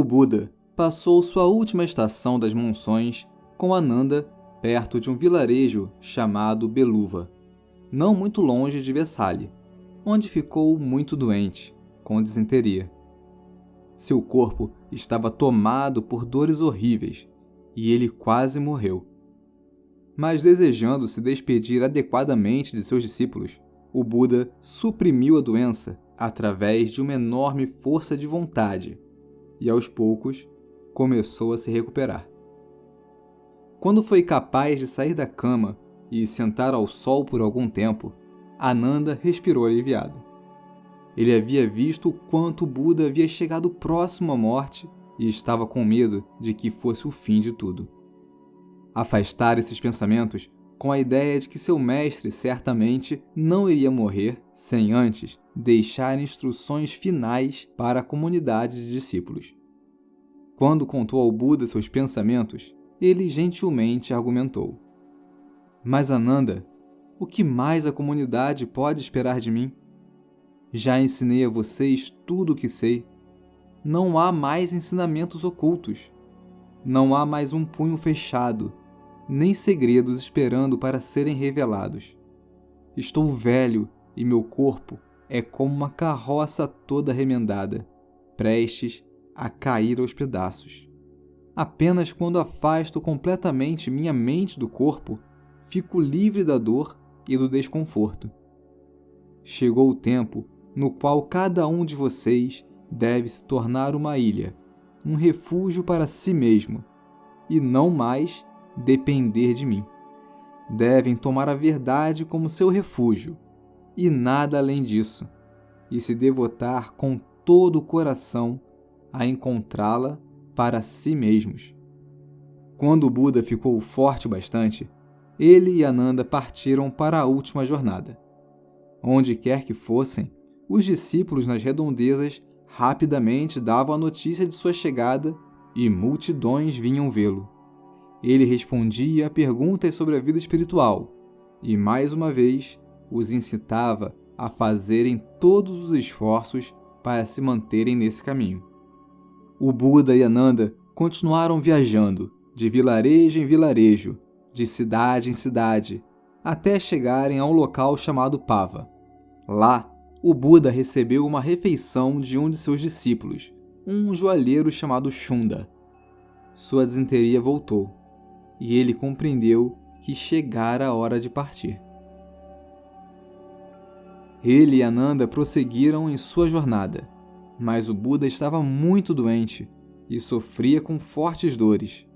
O Buda passou sua última estação das monções com Ananda perto de um vilarejo chamado Beluva, não muito longe de Vesali, onde ficou muito doente, com disenteria. Seu corpo estava tomado por dores horríveis e ele quase morreu. Mas desejando se despedir adequadamente de seus discípulos, o Buda suprimiu a doença através de uma enorme força de vontade e, aos poucos, começou a se recuperar. Quando foi capaz de sair da cama e sentar ao sol por algum tempo, Ananda respirou aliviado. Ele havia visto o quanto o Buda havia chegado próximo à morte e estava com medo de que fosse o fim de tudo. Afastar esses pensamentos com a ideia de que seu mestre certamente não iria morrer sem antes deixar instruções finais para a comunidade de discípulos. Quando contou ao Buda seus pensamentos, ele gentilmente argumentou: "Mas Ananda, o que mais a comunidade pode esperar de mim? Já ensinei a vocês tudo o que sei. Não há mais ensinamentos ocultos. Não há mais um punho fechado, nem segredos esperando para serem revelados. Estou velho e meu corpo é como uma carroça toda remendada, prestes a cair aos pedaços. Apenas quando afasto completamente minha mente do corpo, fico livre da dor e do desconforto. Chegou o tempo no qual cada um de vocês deve se tornar uma ilha, um refúgio para si mesmo, e não mais depender de mim. Devem tomar a verdade como seu refúgio, e nada além disso, e se devotar com todo o coração a encontrá-la para si mesmos." Quando o Buda ficou forte bastante, ele e Ananda partiram para a última jornada. Onde quer que fossem, os discípulos nas redondezas rapidamente davam a notícia de sua chegada e multidões vinham vê-lo. Ele respondia a perguntas sobre a vida espiritual e, mais uma vez, os incitava a fazerem todos os esforços para se manterem nesse caminho. O Buda e Ananda continuaram viajando, de vilarejo em vilarejo, de cidade em cidade, até chegarem a um local chamado Pava. Lá, o Buda recebeu uma refeição de um de seus discípulos, um joalheiro chamado Shunda. Sua disenteria voltou, e ele compreendeu que chegara a hora de partir. Ele e Ananda prosseguiram em sua jornada, mas o Buda estava muito doente e sofria com fortes dores.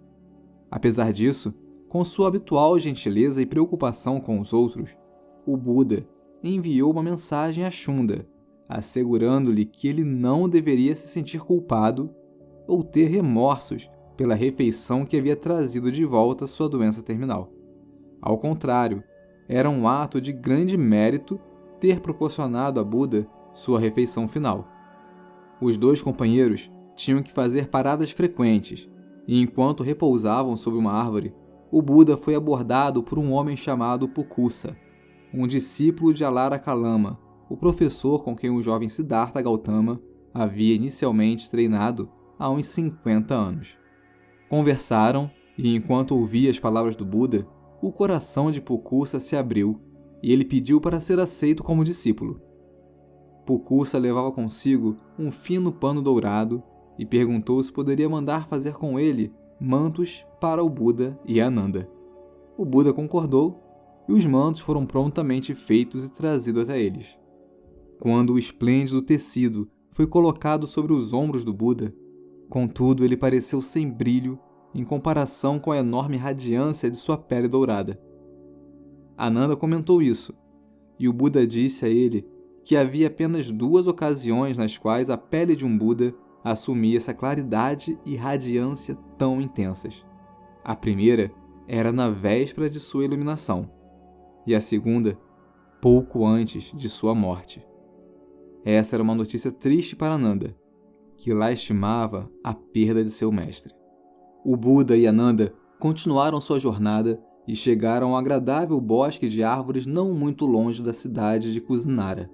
Apesar disso, com sua habitual gentileza e preocupação com os outros, o Buda enviou uma mensagem a Shunda, assegurando-lhe que ele não deveria se sentir culpado ou ter remorsos pela refeição que havia trazido de volta sua doença terminal. Ao contrário, era um ato de grande mérito ter proporcionado a Buda sua refeição final. Os dois companheiros tinham que fazer paradas frequentes, e enquanto repousavam sob uma árvore, o Buda foi abordado por um homem chamado Pukusa, um discípulo de Alara Kalama, o professor com quem o jovem Siddhartha Gautama havia inicialmente treinado há uns 50 anos. Conversaram e, enquanto ouvia as palavras do Buda, o coração de Pukusa se abriu e ele pediu para ser aceito como discípulo. Pukusa levava consigo um fino pano dourado e perguntou se poderia mandar fazer com ele mantos para o Buda e Ananda. O Buda concordou e os mantos foram prontamente feitos e trazidos até eles. Quando o esplêndido tecido foi colocado sobre os ombros do Buda, contudo ele pareceu sem brilho em comparação com a enorme radiância de sua pele dourada. Ananda comentou isso, e o Buda disse a ele que havia apenas 2 ocasiões nas quais a pele de um Buda assumia essa claridade e radiância tão intensas. A primeira era na véspera de sua iluminação, e a segunda, pouco antes de sua morte. Essa era uma notícia triste para Ananda, que lá estimava a perda de seu mestre. O Buda e Ananda continuaram sua jornada e chegaram ao agradável bosque de árvores não muito longe da cidade de Kusinara.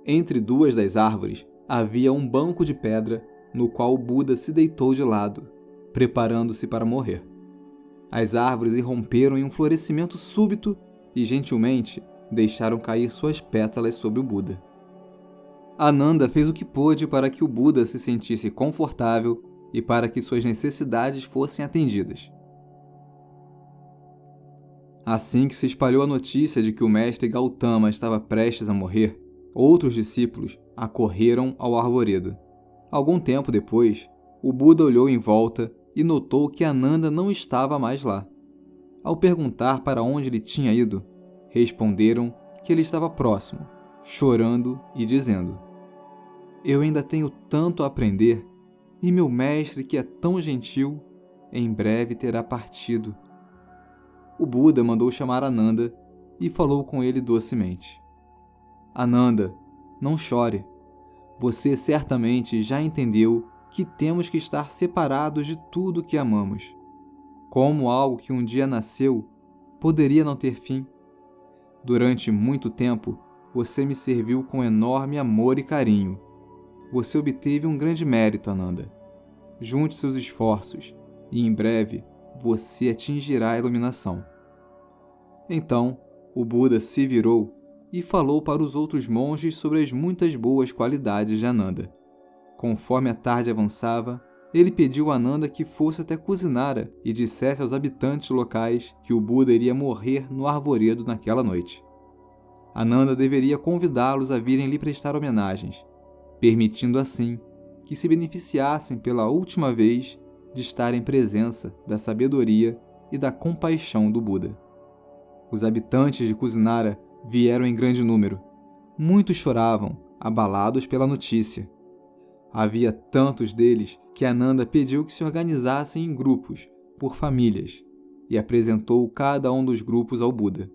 Entre 2 das árvores havia um banco de pedra no qual o Buda se deitou de lado, preparando-se para morrer. As árvores irromperam em um florescimento súbito e, gentilmente, deixaram cair suas pétalas sobre o Buda. Ananda fez o que pôde para que o Buda se sentisse confortável e para que suas necessidades fossem atendidas. Assim que se espalhou a notícia de que o mestre Gautama estava prestes a morrer, outros discípulos acorreram ao arvoredo. Algum tempo depois, o Buda olhou em volta e notou que Ananda não estava mais lá. Ao perguntar para onde ele tinha ido, responderam que ele estava próximo, chorando e dizendo: "Eu ainda tenho tanto a aprender, e meu mestre, que é tão gentil, em breve terá partido." O Buda mandou chamar Ananda e falou com ele docemente: "Ananda, não chore. Você certamente já entendeu que temos que estar separados de tudo que amamos. Como algo que um dia nasceu, poderia não ter fim. Durante muito tempo, você me serviu com enorme amor e carinho. Você obteve um grande mérito, Ananda. Junte seus esforços e, em breve, você atingirá a iluminação." Então, o Buda se virou e falou para os outros monges sobre as muitas boas qualidades de Ananda. Conforme a tarde avançava, ele pediu a Ananda que fosse até Kusinara e dissesse aos habitantes locais que o Buda iria morrer no arvoredo naquela noite. Ananda deveria convidá-los a virem lhe prestar homenagens, permitindo assim que se beneficiassem pela última vez de estar em presença da sabedoria e da compaixão do Buda. Os habitantes de Kusinara vieram em grande número. Muitos choravam, abalados pela notícia. Havia tantos deles que Ananda pediu que se organizassem em grupos, por famílias, e apresentou cada um dos grupos ao Buda.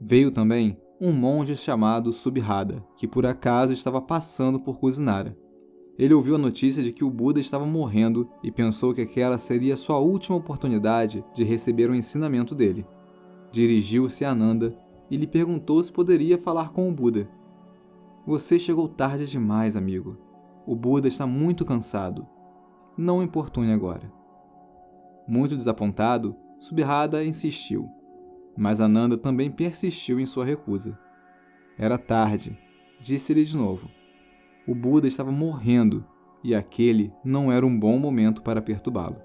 Veio também um monge chamado Subhada, que por acaso estava passando por Kusinara. Ele ouviu a notícia de que o Buda estava morrendo e pensou que aquela seria sua última oportunidade de receber o ensinamento dele. Dirigiu-se a Ananda e lhe perguntou se poderia falar com o Buda. "Você chegou tarde demais, amigo. O Buda está muito cansado. Não o importune agora." Muito desapontado, Subhada insistiu, mas Ananda também persistiu em sua recusa. Era tarde, disse-lhe de novo. O Buda estava morrendo e aquele não era um bom momento para perturbá-lo.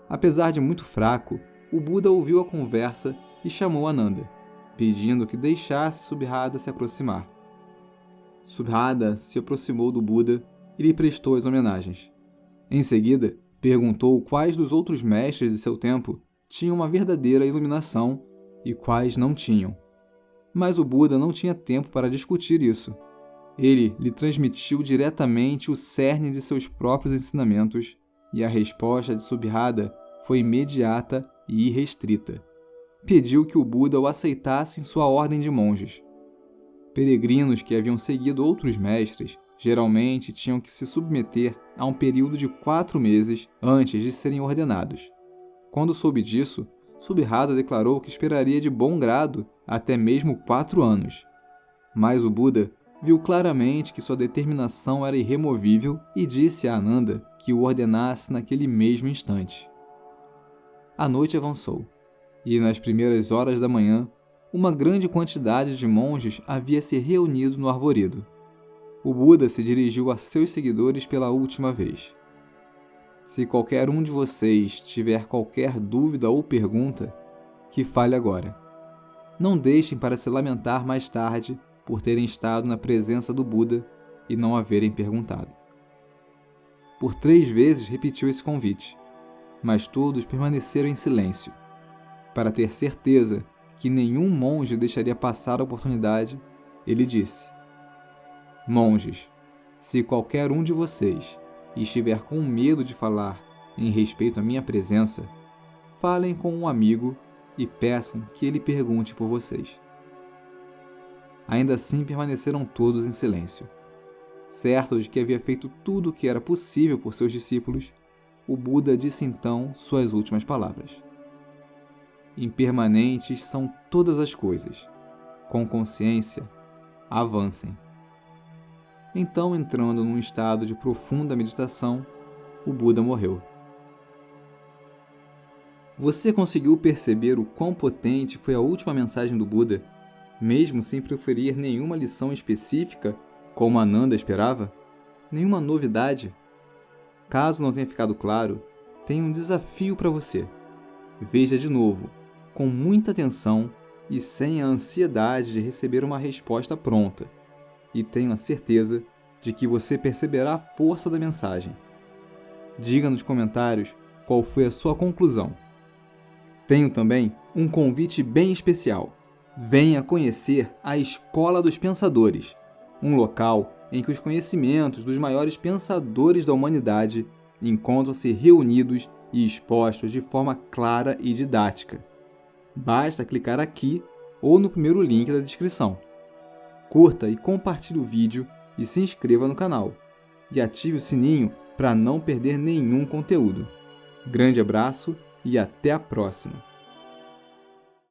Apesar de muito fraco, o Buda ouviu a conversa e chamou Ananda, pedindo que deixasse Subhada se aproximar. Subhada se aproximou do Buda e lhe prestou as homenagens. Em seguida, perguntou quais dos outros mestres de seu tempo tinham uma verdadeira iluminação e quais não tinham. Mas o Buda não tinha tempo para discutir isso. Ele lhe transmitiu diretamente o cerne de seus próprios ensinamentos e a resposta de Subhada foi imediata e irrestrita. Pediu que o Buda o aceitasse em sua ordem de monges. Peregrinos que haviam seguido outros mestres geralmente tinham que se submeter a um período de 4 meses antes de serem ordenados. Quando soube disso, Subhada declarou que esperaria de bom grado até mesmo 4 anos. Mas o Buda viu claramente que sua determinação era irremovível e disse a Ananda que o ordenasse naquele mesmo instante. A noite avançou, e nas primeiras horas da manhã, uma grande quantidade de monges havia se reunido no arvoredo. O Buda se dirigiu a seus seguidores pela última vez. Se qualquer um de vocês tiver qualquer dúvida ou pergunta, que fale agora. Não deixem para se lamentar mais tarde por terem estado na presença do Buda e não haverem perguntado. Por 3 vezes repetiu esse convite, mas todos permaneceram em silêncio. Para ter certeza que nenhum monge deixaria passar a oportunidade, ele disse: "Monges, se qualquer um de vocês estiver com medo de falar em respeito à minha presença, falem com um amigo e peçam que ele pergunte por vocês." Ainda assim permaneceram todos em silêncio. Certo de que havia feito tudo o que era possível por seus discípulos, o Buda disse então suas últimas palavras. Impermanentes são todas as coisas. Com consciência, avancem. Então, entrando num estado de profunda meditação, o Buda morreu. Você conseguiu perceber o quão potente foi a última mensagem do Buda, mesmo sem proferir nenhuma lição específica, como Ananda esperava? Nenhuma novidade? Caso não tenha ficado claro, tenho um desafio para você. Veja de novo, com muita atenção e sem a ansiedade de receber uma resposta pronta. E tenho a certeza de que você perceberá a força da mensagem. Diga nos comentários qual foi a sua conclusão. Tenho também um convite bem especial. Venha conhecer a Escola dos Pensadores, um local em que os conhecimentos dos maiores pensadores da humanidade encontram-se reunidos e expostos de forma clara e didática. Basta clicar aqui ou no primeiro link da descrição. Curta e compartilhe o vídeo e se inscreva no canal. E ative o sininho para não perder nenhum conteúdo. Grande abraço e até a próxima!